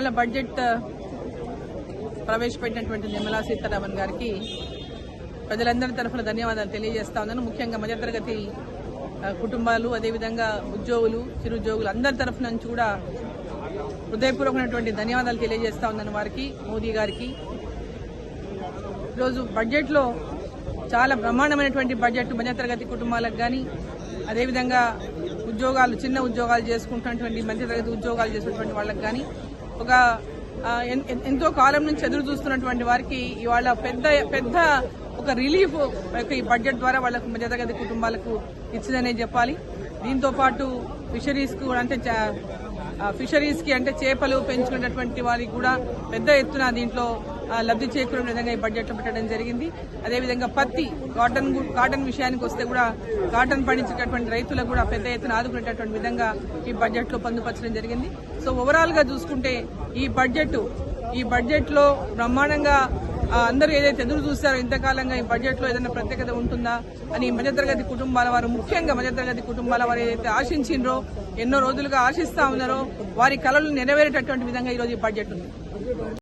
ఇవాళ బడ్జెట్ ప్రవేశపెట్టినటువంటి నిర్మలా సీతారామన్ గారికి ప్రజలందరి తరఫున ధన్యవాదాలు తెలియజేస్తా ఉన్నాను. ముఖ్యంగా మధ్యతరగతి కుటుంబాలు, అదేవిధంగా ఉద్యోగులు, చిరుద్యోగులు అందరి తరఫున నుంచి కూడా హృదయపూర్వకమైనటువంటి ధన్యవాదాలు తెలియజేస్తా ఉన్నాను వారికి, మోదీ గారికి. ఈరోజు బడ్జెట్లో చాలా బ్రహ్మాండమైనటువంటి బడ్జెట్ మధ్యతరగతి కుటుంబాలకు కానీ, అదేవిధంగా ఉద్యోగాలు, చిన్న ఉద్యోగాలు చేసుకుంటున్నటువంటి మధ్యతరగతి ఉద్యోగాలు చేసినటువంటి వాళ్ళకి కానీ, ఒక ఎంతో కాలం నుంచి ఎదురు చూస్తున్నటువంటి వారికి ఇవాళ పెద్ద ఒక రిలీఫ్ ఈ బడ్జెట్ ద్వారా వాళ్ళకు మధ్యతరగతి కుటుంబాలకు ఇచ్చిందనే చెప్పాలి. దీంతో పాటు ఫిషరీస్ కి అంటే చేపలు పెంచుకున్నటువంటి వారికి కూడా పెద్ద ఎత్తున దీంట్లో లబ్ధి చేకూరే విధంగా ఈ బడ్జెట్ లో పెట్టడం జరిగింది. అదేవిధంగా పత్తి, కాటన్ విషయానికి వస్తే కూడా కాటన్ పండించేటటువంటి రైతులకు కూడా పెద్ద ఎత్తున ఆదుకునేటటువంటి విధంగా ఈ బడ్జెట్ లో పొందుపరచడం జరిగింది. సో ఓవరాల్ గా చూసుకుంటే ఈ బడ్జెట్ లో బ్రహ్మాండంగా అందరూ ఏదైతే ఎదురు చూస్తారో ఇంతకాలంగా ఈ బడ్జెట్ లో ఏదైనా ప్రత్యేకత ఉంటుందా అని మధ్యతరగతి కుటుంబాల వారు, ముఖ్యంగా మధ్యతరగతి కుటుంబాల వారు ఏదైతే ఆశించిండ్రో, ఎన్నో రోజులుగా ఆశిస్తా ఉన్నారో వారి కలలు నెరవేరేటటువంటి విధంగా ఈరోజు ఈ బడ్జెట్ ఉంది.